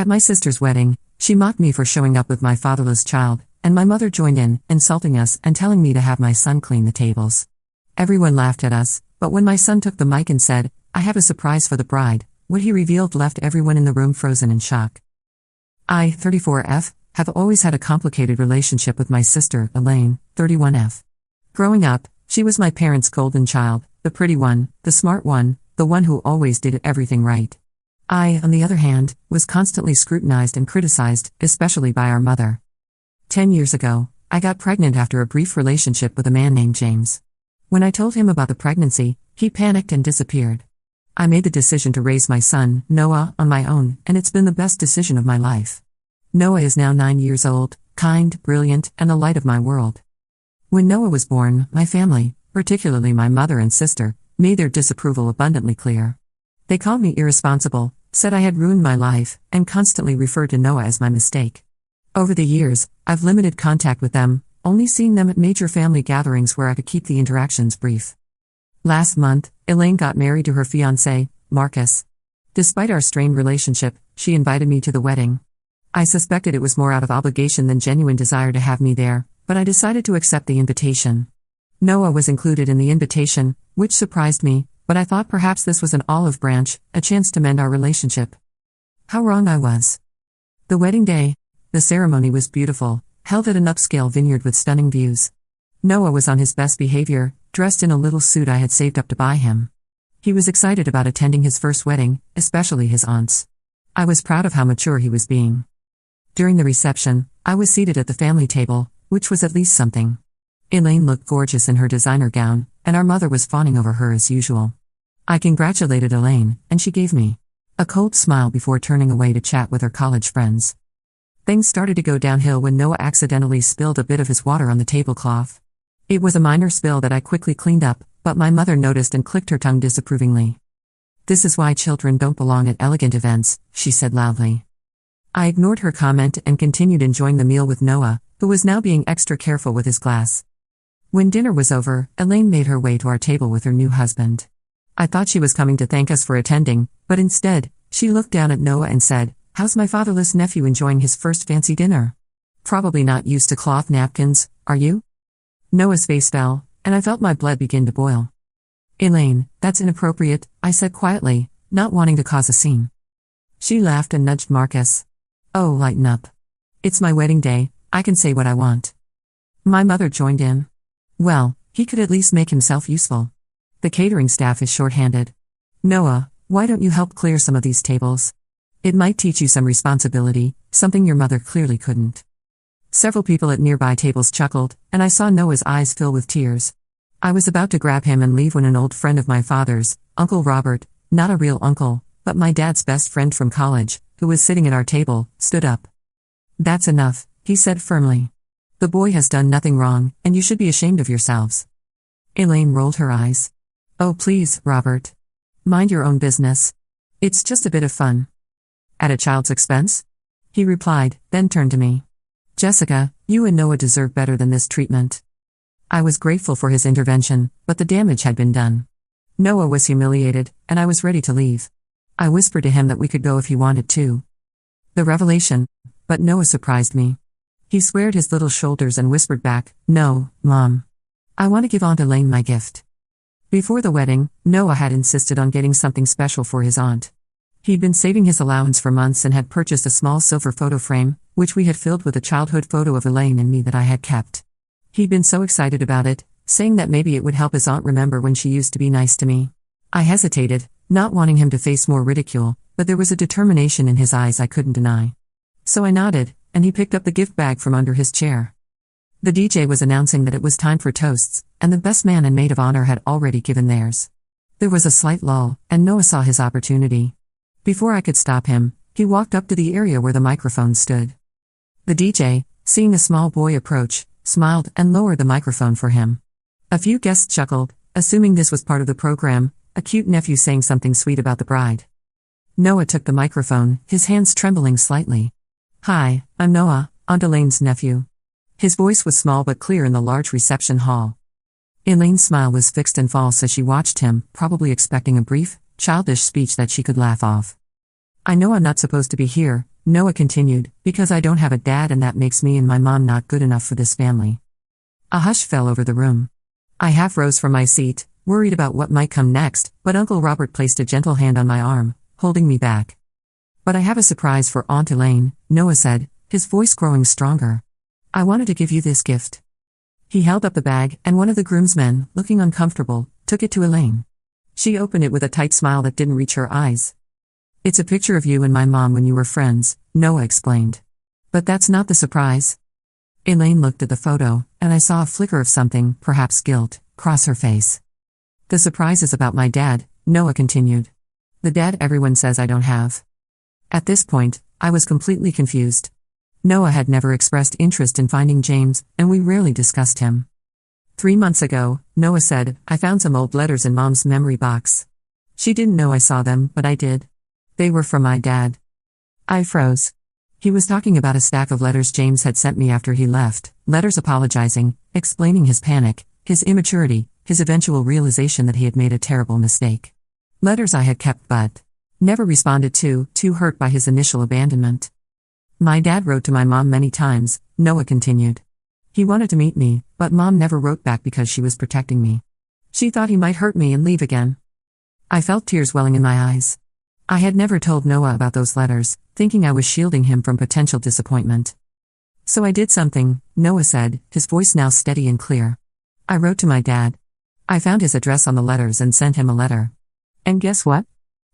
At my sister's wedding, she mocked me for showing up with my fatherless child, and my mother joined in, insulting us and telling me to have my son clean the tables. Everyone laughed at us, but when my son took the mic and said, "I have a surprise for the bride," what he revealed left everyone in the room frozen in shock. I, 34F, have always had a complicated relationship with my sister, Elaine, 31F. Growing up, she was my parents' golden child, the pretty one, the smart one, the one who always did everything right. I, on the other hand, was constantly scrutinized and criticized, especially by our mother. 10 years ago, I got pregnant after a brief relationship with a man named James. When I told him about the pregnancy, he panicked and disappeared. I made the decision to raise my son, Noah, on my own, and it's been the best decision of my life. Noah is now 9 years old, kind, brilliant, and the light of my world. When Noah was born, my family, particularly my mother and sister, made their disapproval abundantly clear. They called me irresponsible, said I had ruined my life, and constantly referred to Noah as my mistake. Over the years, I've limited contact with them, only seeing them at major family gatherings where I could keep the interactions brief. Last month, Elaine got married to her fiancé, Marcus. Despite our strained relationship, she invited me to the wedding. I suspected it was more out of obligation than genuine desire to have me there, but I decided to accept the invitation. Noah was included in the invitation, which surprised me, but I thought perhaps this was an olive branch, a chance to mend our relationship. How wrong I was. The wedding day. The ceremony was beautiful, held at an upscale vineyard with stunning views. Noah was on his best behavior, dressed in a little suit I had saved up to buy him. He was excited about attending his first wedding, especially his aunt's. I was proud of how mature he was being. During the reception, I was seated at the family table, which was at least something. Elaine looked gorgeous in her designer gown, and our mother was fawning over her as usual. I congratulated Elaine, and she gave me a cold smile before turning away to chat with her college friends. Things started to go downhill when Noah accidentally spilled a bit of his water on the tablecloth. It was a minor spill that I quickly cleaned up, but my mother noticed and clicked her tongue disapprovingly. "This is why children don't belong at elegant events," she said loudly. I ignored her comment and continued enjoying the meal with Noah, who was now being extra careful with his glass. When dinner was over, Elaine made her way to our table with her new husband. I thought she was coming to thank us for attending, but instead, she looked down at Noah and said, "How's my fatherless nephew enjoying his first fancy dinner? Probably not used to cloth napkins, are you?" Noah's face fell, and I felt my blood begin to boil. "Elaine, that's inappropriate," I said quietly, not wanting to cause a scene. She laughed and nudged Marcus. "Oh, lighten up. It's my wedding day, I can say what I want." My mother joined in. "Well, he could at least make himself useful. The catering staff is short-handed. Noah, why don't you help clear some of these tables? It might teach you some responsibility, something your mother clearly couldn't." Several people at nearby tables chuckled, and I saw Noah's eyes fill with tears. I was about to grab him and leave when an old friend of my father's, Uncle Robert, not a real uncle, but my dad's best friend from college, who was sitting at our table, stood up. "That's enough," he said firmly. "The boy has done nothing wrong, and you should be ashamed of yourselves." Elaine rolled her eyes. "Oh please, Robert. Mind your own business. It's just a bit of fun." "At a child's expense?" he replied, then turned to me. "Jessica, you and Noah deserve better than this treatment." I was grateful for his intervention, but the damage had been done. Noah was humiliated, and I was ready to leave. I whispered to him that we could go if he wanted to. The revelation. But Noah surprised me. He squared his little shoulders and whispered back, "No, Mom. I want to give Aunt Elaine my gift." Before the wedding, Noah had insisted on getting something special for his aunt. He'd been saving his allowance for months and had purchased a small silver photo frame, which we had filled with a childhood photo of Elaine and me that I had kept. He'd been so excited about it, saying that maybe it would help his aunt remember when she used to be nice to me. I hesitated, not wanting him to face more ridicule, but there was a determination in his eyes I couldn't deny. So I nodded, and he picked up the gift bag from under his chair. The DJ was announcing that it was time for toasts, and the best man and maid of honor had already given theirs. There was a slight lull, and Noah saw his opportunity. Before I could stop him, he walked up to the area where the microphone stood. The DJ, seeing a small boy approach, smiled and lowered the microphone for him. A few guests chuckled, assuming this was part of the program, a cute nephew saying something sweet about the bride. Noah took the microphone, his hands trembling slightly. "Hi, I'm Noah, Aunt Elaine's nephew." His voice was small but clear in the large reception hall. Elaine's smile was fixed and false as she watched him, probably expecting a brief, childish speech that she could laugh off. "I know I'm not supposed to be here, Noah continued, because I don't have a dad and that makes me and my mom not good enough for this family. A hush fell over the room. I half rose from my seat, worried about what might come next, but Uncle Robert placed a gentle hand on my arm, holding me back. But I have a surprise for Aunt Elaine, Noah said, his voice growing stronger. I wanted to give you this gift. He held up the bag, and one of the groomsmen, looking uncomfortable, took it to Elaine. She opened it with a tight smile that didn't reach her eyes. It's a picture of you and my mom when you were friends, Noah explained. But that's not the surprise. Elaine looked at the photo, and I saw a flicker of something, perhaps guilt, cross her face. The surprise is about my dad, Noah continued. The dad everyone says I don't have. At this point, I was completely confused. Noah had never expressed interest in finding James, and we rarely discussed him. 3 months ago, Noah said, I found some old letters in Mom's memory box. She didn't know I saw them, but I did. They were from my dad. I froze. He was talking about a stack of letters James had sent me after he left, letters apologizing, explaining his panic, his immaturity, his eventual realization that he had made a terrible mistake. Letters I had kept but never responded to, too hurt by his initial abandonment. My dad wrote to my mom many times, Noah continued. He wanted to meet me, but Mom never wrote back because she was protecting me. She thought he might hurt me and leave again. I felt tears welling in my eyes. I had never told Noah about those letters, thinking I was shielding him from potential disappointment. So I did something, Noah said, his voice now steady and clear. I wrote to my dad. I found his address on the letters and sent him a letter. And guess what?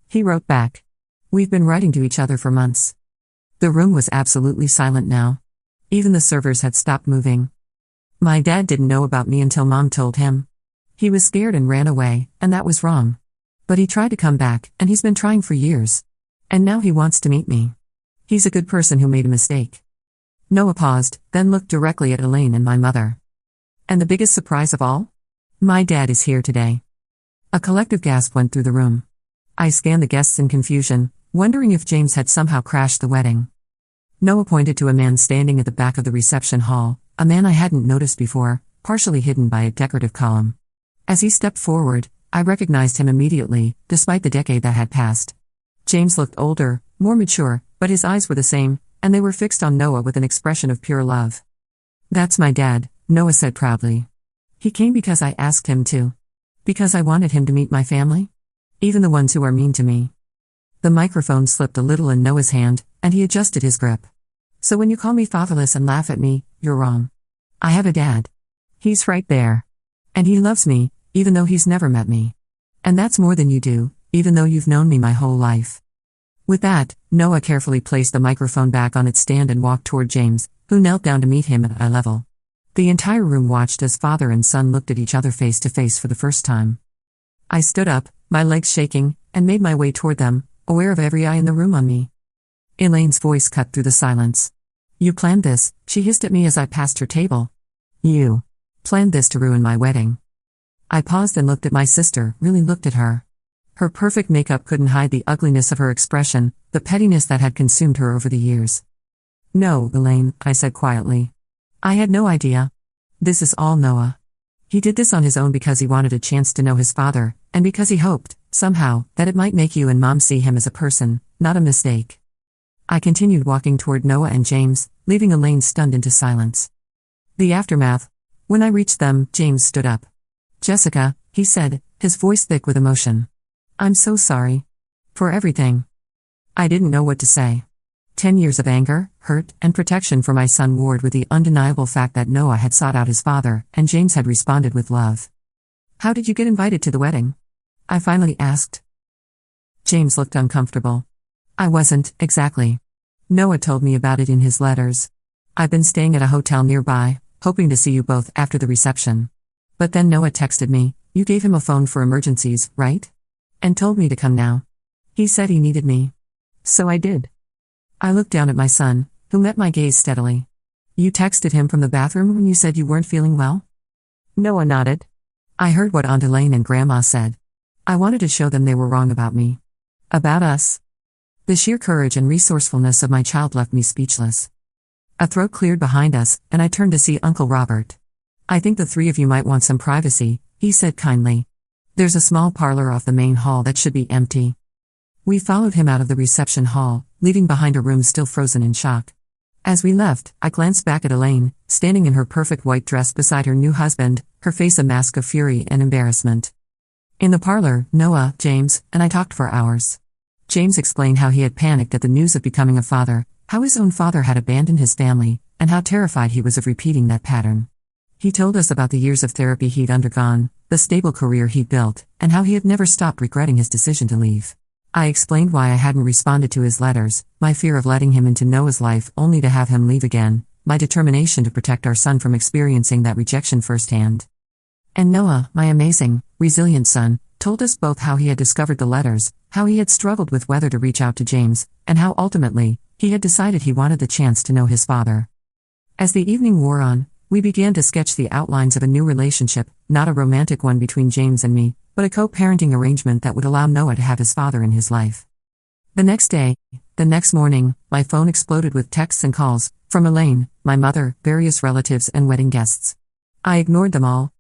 He wrote back. We've been writing to each other for months. The room was absolutely silent now. Even the servers had stopped moving. My dad didn't know about me until Mom told him. He was scared and ran away, and that was wrong. But he tried to come back, and he's been trying for years. And now he wants to meet me. He's a good person who made a mistake. Noah paused, then looked directly at Elaine and my mother. And the biggest surprise of all? My dad is here today. A collective gasp went through the room. I scanned the guests in confusion, wondering if James had somehow crashed the wedding. Noah pointed to a man standing at the back of the reception hall, a man I hadn't noticed before, partially hidden by a decorative column. As he stepped forward, I recognized him immediately, despite the decade that had passed. James looked older, more mature, but his eyes were the same, and they were fixed on Noah with an expression of pure love. That's my dad, Noah said proudly. He came because I asked him to. Because I wanted him to meet my family. Even the ones who are mean to me. The microphone slipped a little in Noah's hand, and he adjusted his grip. So when you call me fatherless and laugh at me, you're wrong. I have a dad. He's right there. And he loves me, even though he's never met me. And that's more than you do, even though you've known me my whole life. With that, Noah carefully placed the microphone back on its stand and walked toward James, who knelt down to meet him at eye level. The entire room watched as father and son looked at each other face to face for the first time. I stood up, my legs shaking, and made my way toward them, aware of every eye in the room on me. Elaine's voice cut through the silence. You planned this, she hissed at me as I passed her table. You planned this to ruin my wedding. I paused and looked at my sister, really looked at her. Her perfect makeup couldn't hide the ugliness of her expression, the pettiness that had consumed her over the years. No, Elaine, I said quietly. I had no idea. This is all Noah. He did this on his own because he wanted a chance to know his father, and because he hoped, somehow, that it might make you and Mom see him as a person, not a mistake. I continued walking toward Noah and James, leaving Elaine stunned into silence. The aftermath. When I reached them, James stood up. Jessica, he said, his voice thick with emotion. I'm so sorry. For everything. I didn't know what to say. 10 years of anger, hurt, and protection for my son warred with the undeniable fact that Noah had sought out his father, and James had responded with love. How did you get invited to the wedding? I finally asked. James looked uncomfortable. I wasn't, exactly. Noah told me about it in his letters. I've been staying at a hotel nearby, hoping to see you both after the reception. But then Noah texted me, you gave him a phone for emergencies, right? And told me to come now. He said he needed me. So I did. I looked down at my son, who met my gaze steadily. You texted him from the bathroom when you said you weren't feeling well? Noah nodded. I heard what Aunt Elaine and Grandma said. I wanted to show them they were wrong about me. About us. The sheer courage and resourcefulness of my child left me speechless. A throat cleared behind us, and I turned to see Uncle Robert. I think the three of you might want some privacy, he said kindly. There's a small parlor off the main hall that should be empty. We followed him out of the reception hall, leaving behind a room still frozen in shock. As we left, I glanced back at Elaine, standing in her perfect white dress beside her new husband, her face a mask of fury and embarrassment. In the parlor, Noah, James, and I talked for hours. James explained how he had panicked at the news of becoming a father, how his own father had abandoned his family, and how terrified he was of repeating that pattern. He told us about the years of therapy he'd undergone, the stable career he'd built, and how he had never stopped regretting his decision to leave. I explained why I hadn't responded to his letters, my fear of letting him into Noah's life only to have him leave again, my determination to protect our son from experiencing that rejection firsthand. And Noah, my amazing, resilient son, told us both how he had discovered the letters, how he had struggled with whether to reach out to James, and how ultimately, he had decided he wanted the chance to know his father. As the evening wore on, we began to sketch the outlines of a new relationship, not a romantic one between James and me, but a co-parenting arrangement that would allow Noah to have his father in his life. The next day, the next morning, my phone exploded with texts and calls, from Elaine, my mother, various relatives and wedding guests. I ignored them all.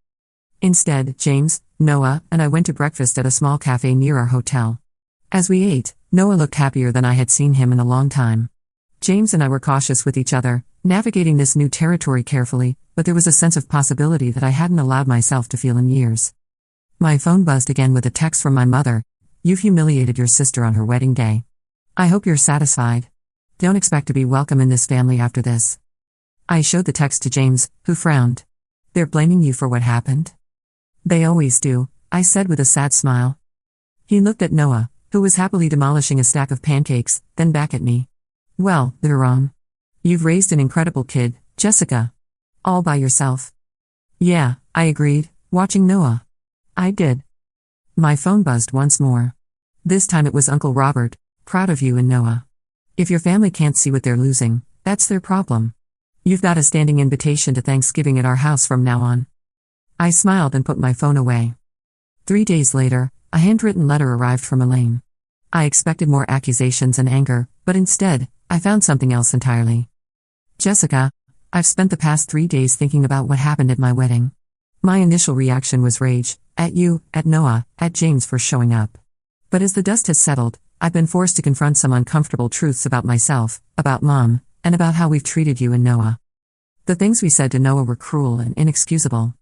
Instead, James, Noah, and I went to breakfast at a small cafe near our hotel. As we ate, Noah looked happier than I had seen him in a long time. James and I were cautious with each other, navigating this new territory carefully, but there was a sense of possibility that I hadn't allowed myself to feel in years. My phone buzzed again with a text from my mother. "You've humiliated your sister on her wedding day. I hope you're satisfied. Don't expect to be welcome in this family after this." I showed the text to James, who frowned. "They're blaming you for what happened?" "They always do," I said with a sad smile. He looked at Noah, who was happily demolishing a stack of pancakes, then back at me. "Well, they're wrong. You've raised an incredible kid, Jessica. All by yourself." "Yeah," I agreed, watching Noah. "I did." My phone buzzed once more. This time it was Uncle Robert, "Proud of you and Noah. If your family can't see what they're losing, that's their problem. You've got a standing invitation to Thanksgiving at our house from now on." I smiled and put my phone away. 3 days later, a handwritten letter arrived from Elaine. I expected more accusations and anger, but instead, I found something else entirely. "Jessica, I've spent the past 3 days thinking about what happened at my wedding. My initial reaction was rage, at you, at Noah, at James for showing up. But as the dust has settled, I've been forced to confront some uncomfortable truths about myself, about Mom, and about how we've treated you and Noah. The things we said to Noah were cruel and inexcusable.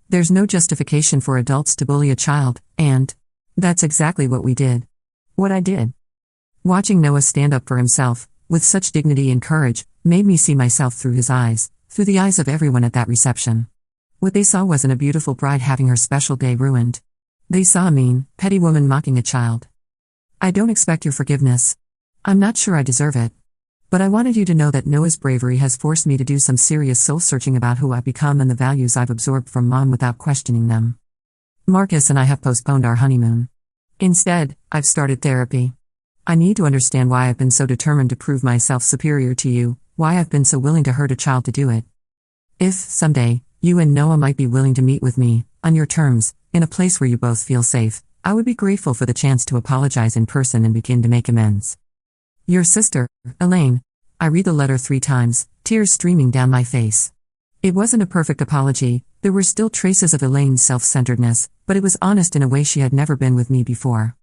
There's no justification for adults to bully a child, and that's exactly what we did. What I did." Watching Noah stand up for himself, with such dignity and courage, made me see myself through his eyes, through the eyes of everyone at that reception. What they saw wasn't a beautiful bride having her special day ruined. They saw a mean, petty woman mocking a child. "I don't expect your forgiveness. I'm not sure I deserve it. But I wanted you to know that Noah's bravery has forced me to do some serious soul-searching about who I've become and the values I've absorbed from Mom without questioning them. Marcus and I have postponed our honeymoon. Instead, I've started therapy. I need to understand why I've been so determined to prove myself superior to you, why I've been so willing to hurt a child to do it. If, someday, you and Noah might be willing to meet with me, on your terms, in a place where you both feel safe, I would be grateful for the chance to apologize in person and begin to make amends. Your sister, Elaine." I read the letter 3 times, tears streaming down my face. It wasn't a perfect apology, there were still traces of Elaine's self-centeredness, but it was honest in a way she had never been with me before.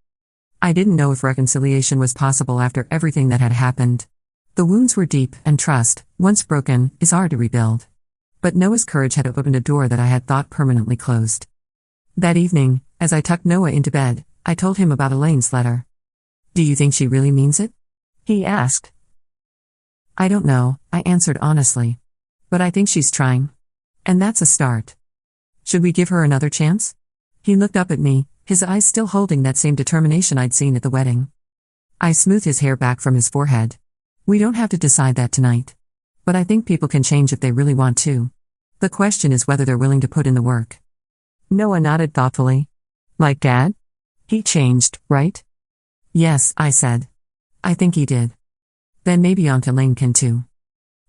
I didn't know if reconciliation was possible after everything that had happened. The wounds were deep, and trust, once broken, is hard to rebuild. But Noah's courage had opened a door that I had thought permanently closed. That evening, as I tucked Noah into bed, I told him about Elaine's letter. "Do you think she really means it?" he asked. "I don't know," I answered honestly. "But I think she's trying. And that's a start. Should we give her another chance?" He looked up at me, his eyes still holding that same determination I'd seen at the wedding. I smoothed his hair back from his forehead. "We don't have to decide that tonight. But I think people can change if they really want to. The question is whether they're willing to put in the work." Noah nodded thoughtfully. "Like Dad? He changed, right?" "Yes," I said. "I think he did. Then maybe Aunt Elaine can too."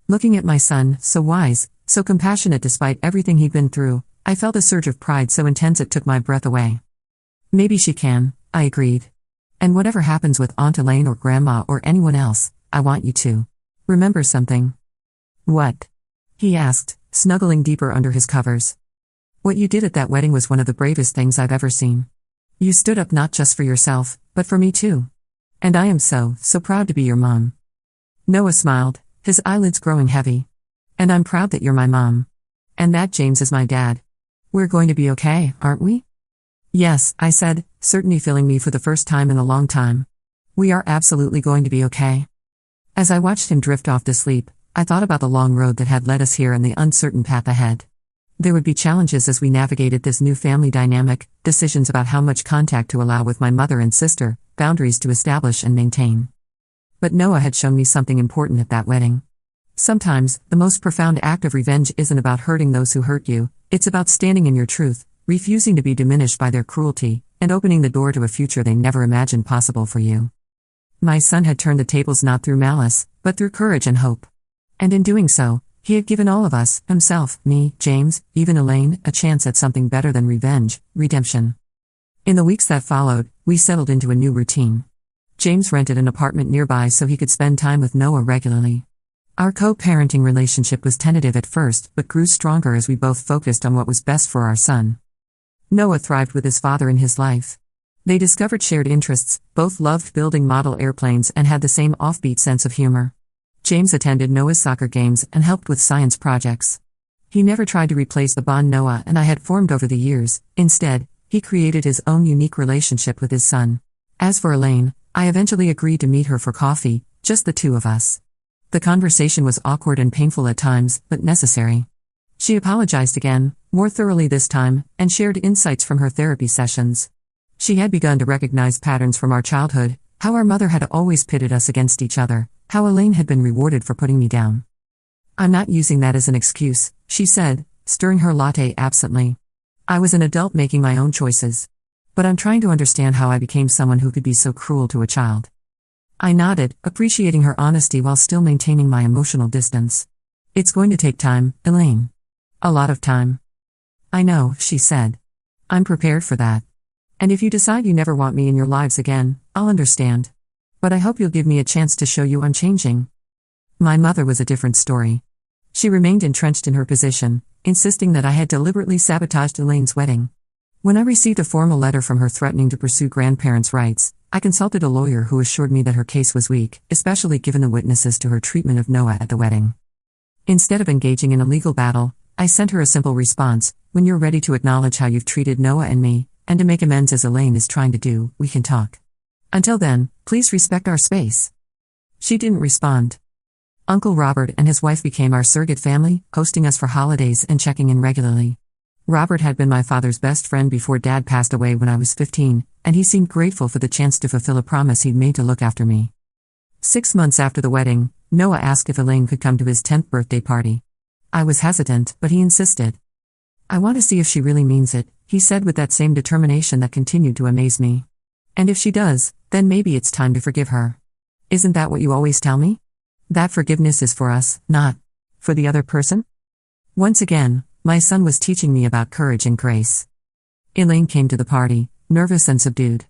Looking at my son, so wise, so compassionate despite everything he'd been through, I felt a surge of pride so intense it took my breath away. "Maybe she can," I agreed. "And whatever happens with Aunt Elaine or Grandma or anyone else, I want you to remember something." "What?" he asked, snuggling deeper under his covers. "What you did at that wedding was one of the bravest things I've ever seen. You stood up not just for yourself, but for me too. And I am so proud to be your mom." Noah smiled, his eyelids growing heavy. And I'm proud that you're my mom. And that James is my dad. We're going to be okay, aren't we? Yes, I said, certainty filling me for the first time in a long time. We are absolutely going to be okay. As I watched him drift off to sleep, I thought about the long road that had led us here and the uncertain path ahead. There would be challenges as we navigated this new family dynamic, decisions about how much contact to allow with my mother and sister, boundaries to establish and maintain. But Noah had shown me something important at that wedding. Sometimes, the most profound act of revenge isn't about hurting those who hurt you, it's about standing in your truth, refusing to be diminished by their cruelty, and opening the door to a future they never imagined possible for you. My son had turned the tables not through malice, but through courage and hope. And in doing so, he had given all of us, himself, me, James, even Elaine, a chance at something better than revenge, redemption. In the weeks that followed, we settled into a new routine. James rented an apartment nearby so he could spend time with Noah regularly. Our co-parenting relationship was tentative at first, but grew stronger as we both focused on what was best for our son. Noah thrived with his father in his life. They discovered shared interests, both loved building model airplanes and had the same offbeat sense of humor. James attended Noah's soccer games and helped with science projects. He never tried to replace the bond Noah and I had formed over the years. Instead, he created his own unique relationship with his son. As for Elaine, I eventually agreed to meet her for coffee, just the two of us. The conversation was awkward and painful at times, but necessary. She apologized again, more thoroughly this time, and shared insights from her therapy sessions. She had begun to recognize patterns from our childhood, how our mother had always pitted us against each other, how Elaine had been rewarded for putting me down. I'm not using that as an excuse, she said, stirring her latte absently. I was an adult making my own choices. But I'm trying to understand how I became someone who could be so cruel to a child. I nodded, appreciating her honesty while still maintaining my emotional distance. It's going to take time, Elaine. A lot of time. I know, she said. I'm prepared for that. And if you decide you never want me in your lives again, I'll understand. But I hope you'll give me a chance to show you I'm changing. My mother was a different story. She remained entrenched in her position, insisting that I had deliberately sabotaged Elaine's wedding. When I received a formal letter from her threatening to pursue grandparents' rights, I consulted a lawyer who assured me that her case was weak, especially given the witnesses to her treatment of Noah at the wedding. Instead of engaging in a legal battle, I sent her a simple response: when you're ready to acknowledge how you've treated Noah and me, and to make amends as Elaine is trying to do, we can talk. Until then, please respect our space. She didn't respond. Uncle Robert and his wife became our surrogate family, hosting us for holidays and checking in regularly. Robert had been my father's best friend before Dad passed away when I was 15, and he seemed grateful for the chance to fulfill a promise he'd made to look after me. 6 months after the wedding, Noah asked if Elaine could come to his 10th birthday party. I was hesitant, but he insisted. I want to see if she really means it, he said with that same determination that continued to amaze me. And if she does, then maybe it's time to forgive her. Isn't that what you always tell me? That forgiveness is for us, not for the other person? Once again, my son was teaching me about courage and grace. Elaine came to the party, nervous and subdued.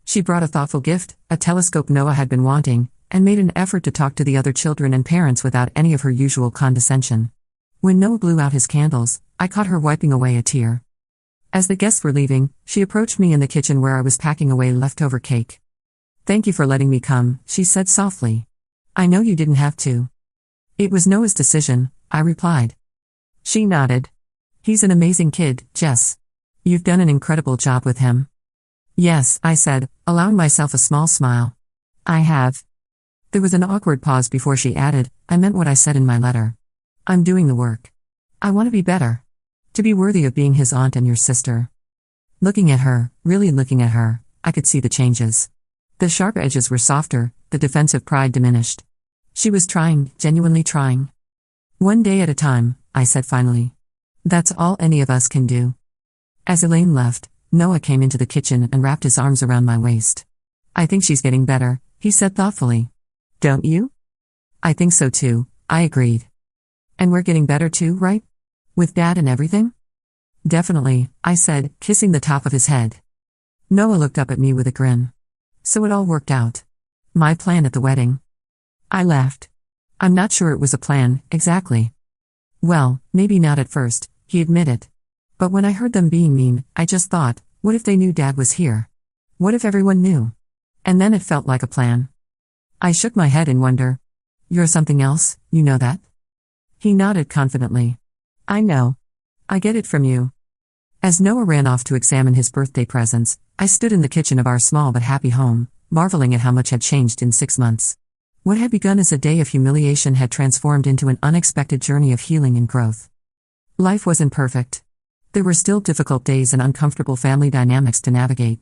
She brought a thoughtful gift, a telescope Noah had been wanting, and made an effort to talk to the other children and parents without any of her usual condescension. When Noah blew out his candles, I caught her wiping away a tear. As the guests were leaving, she approached me in the kitchen where I was packing away leftover cake. "Thank you for letting me come," she said softly. "I know you didn't have to." "It was Noah's decision," I replied. She nodded. "He's an amazing kid, Jess. You've done an incredible job with him." "Yes," I said, allowing myself a small smile. "I have." There was an awkward pause before she added, "I meant what I said in my letter. I'm doing the work. I want to be better. To be worthy of being his aunt and your sister." Looking at her, really looking at her, I could see the changes. The sharp edges were softer, the defensive pride diminished. She was trying, genuinely trying. "One day at a time," I said finally. "That's all any of us can do." As Elaine left, Noah came into the kitchen and wrapped his arms around my waist. "I think she's getting better," he said thoughtfully. "Don't you?" "I think so too," I agreed. "And we're getting better too, right? With Dad and everything?" "Definitely," I said, kissing the top of his head. Noah looked up at me with a grin. "So it all worked out. My plan at the wedding." I laughed. "I'm not sure it was a plan, exactly." "Well, maybe not at first," he admitted. "But when I heard them being mean, I just thought, what if they knew Dad was here? What if everyone knew? And then it felt like a plan." I shook my head in wonder. You're something else, you know that? He nodded confidently. I know. I get it from you. As Noah ran off to examine his birthday presents, I stood in the kitchen of our small but happy home, marveling at how much had changed in 6 months. What had begun as a day of humiliation had transformed into an unexpected journey of healing and growth. Life wasn't perfect. There were still difficult days and uncomfortable family dynamics to navigate.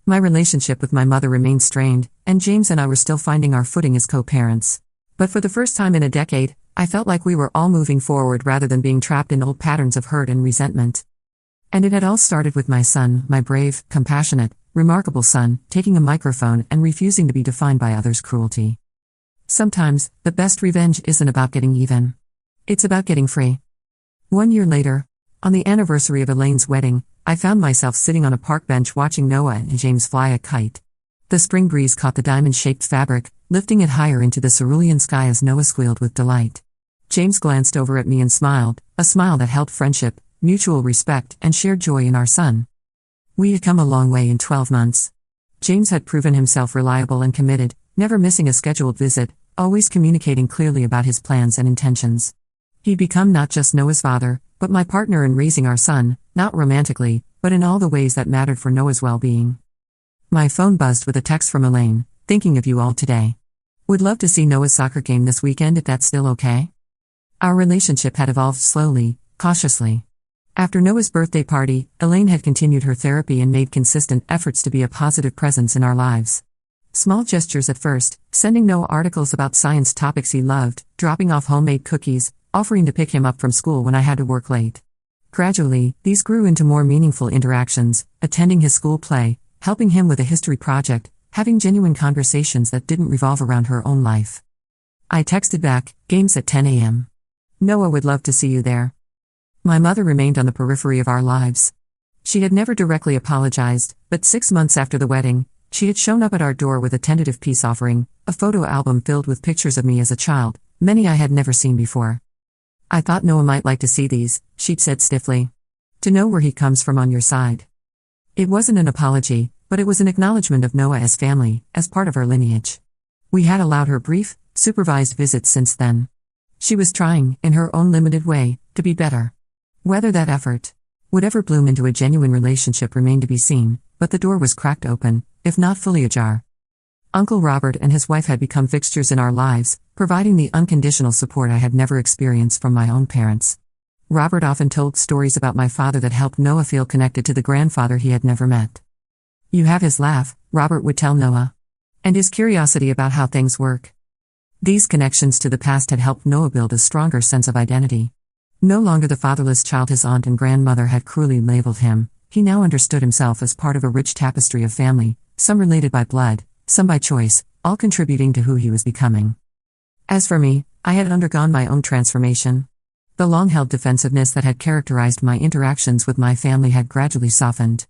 My relationship with my mother remained strained, and James and I were still finding our footing as co-parents. But for the first time in a decade, I felt like we were all moving forward rather than being trapped in old patterns of hurt and resentment. And it had all started with my son, my brave, compassionate, remarkable son, taking a microphone and refusing to be defined by others' cruelty. Sometimes, the best revenge isn't about getting even. It's about getting free. 1 year later, on the anniversary of Elaine's wedding, I found myself sitting on a park bench watching Noah and James fly a kite. The spring breeze caught the diamond-shaped fabric, lifting it higher into the cerulean sky as Noah squealed with delight. James glanced over at me and smiled, a smile that held friendship, mutual respect, and shared joy in our son. We had come a long way in 12 months. James had proven himself reliable and committed, never missing a scheduled visit, always communicating clearly about his plans and intentions. He'd become not just Noah's father, but my partner in raising our son, not romantically, but in all the ways that mattered for Noah's well-being. My phone buzzed with a text from Elaine, thinking of you all today. Would love to see Noah's soccer game this weekend if that's still okay? Our relationship had evolved slowly, cautiously. After Noah's birthday party, Elaine had continued her therapy and made consistent efforts to be a positive presence in our lives. Small gestures at first, sending Noah articles about science topics he loved, dropping off homemade cookies, offering to pick him up from school when I had to work late. Gradually, these grew into more meaningful interactions, attending his school play, helping him with a history project, having genuine conversations that didn't revolve around her own life. I texted back, games at 10 a.m. Noah would love to see you there. My mother remained on the periphery of our lives. She had never directly apologized, but 6 months after the wedding, she had shown up at our door with a tentative peace offering, a photo album filled with pictures of me as a child, many I had never seen before. I thought Noah might like to see these, she'd said stiffly. To know where he comes from on your side. It wasn't an apology, but it was an acknowledgement of Noah as family, as part of our lineage. We had allowed her brief, supervised visits since then. She was trying, in her own limited way, to be better. Whether that effort would ever bloom into a genuine relationship remained to be seen, but the door was cracked open, if not fully ajar. Uncle Robert and his wife had become fixtures in our lives, providing the unconditional support I had never experienced from my own parents. Robert often told stories about my father that helped Noah feel connected to the grandfather he had never met. You have his laugh, Robert would tell Noah. And his curiosity about how things work. These connections to the past had helped Noah build a stronger sense of identity. No longer the fatherless child his aunt and grandmother had cruelly labeled him, he now understood himself as part of a rich tapestry of family, some related by blood, some by choice, all contributing to who he was becoming. As for me, I had undergone my own transformation. The long-held defensiveness that had characterized my interactions with my family had gradually softened.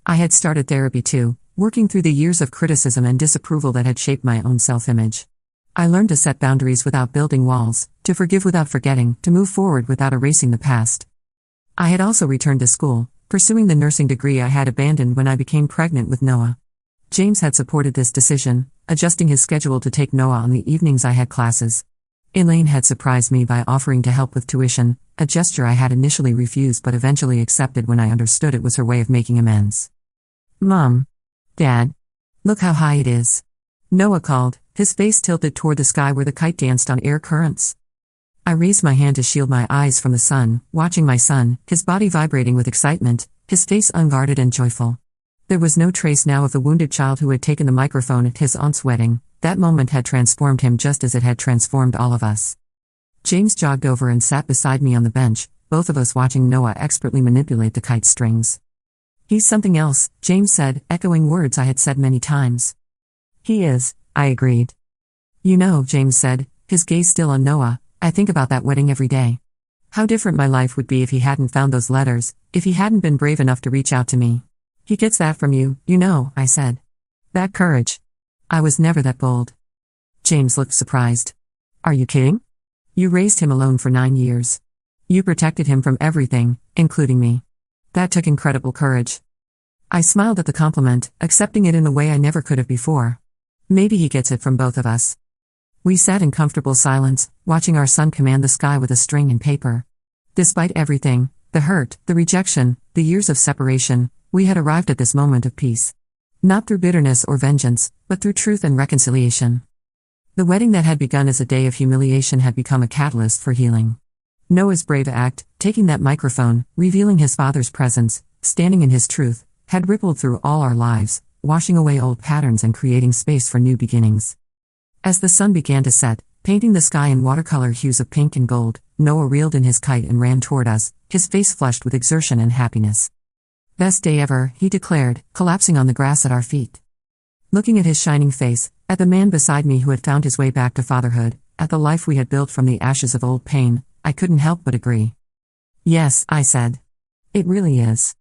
I had started therapy too, working through the years of criticism and disapproval that had shaped my own self-image. I learned to set boundaries without building walls, to forgive without forgetting, to move forward without erasing the past. I had also returned to school, pursuing the nursing degree I had abandoned when I became pregnant with Noah. James had supported this decision, adjusting his schedule to take Noah on the evenings I had classes. Elaine had surprised me by offering to help with tuition, a gesture I had initially refused but eventually accepted when I understood it was her way of making amends. Mom. Dad. Look how high it is. Noah called, his face tilted toward the sky where the kite danced on air currents. I raised my hand to shield my eyes from the sun, watching my son, his body vibrating with excitement, his face unguarded and joyful. There was no trace now of the wounded child who had taken the microphone at his aunt's wedding. That moment had transformed him just as it had transformed all of us. James jogged over and sat beside me on the bench, both of us watching Noah expertly manipulate the kite strings. He's something else, James said, echoing words I had said many times. He is, I agreed. You know, James said, his gaze still on Noah, I think about that wedding every day. How different my life would be if he hadn't found those letters, if he hadn't been brave enough to reach out to me. He gets that from you, you know, I said. That courage. I was never that bold. James looked surprised. Are you kidding? You raised him alone for 9 years. You protected him from everything, including me. That took incredible courage. I smiled at the compliment, accepting it in a way I never could have before. Maybe he gets it from both of us. We sat in comfortable silence, watching our son command the sky with a string and paper. Despite everything, the hurt, the rejection, the years of separation, we had arrived at this moment of peace. Not through bitterness or vengeance, but through truth and reconciliation. The wedding that had begun as a day of humiliation had become a catalyst for healing. Noah's brave act, taking that microphone, revealing his father's presence, standing in his truth, had rippled through all our lives, washing away old patterns and creating space for new beginnings. As the sun began to set, painting the sky in watercolor hues of pink and gold, Noah reeled in his kite and ran toward us, his face flushed with exertion and happiness. "Best day ever," he declared, collapsing on the grass at our feet. Looking at his shining face, at the man beside me who had found his way back to fatherhood, at the life we had built from the ashes of old pain, I couldn't help but agree. "Yes," I said. "It really is."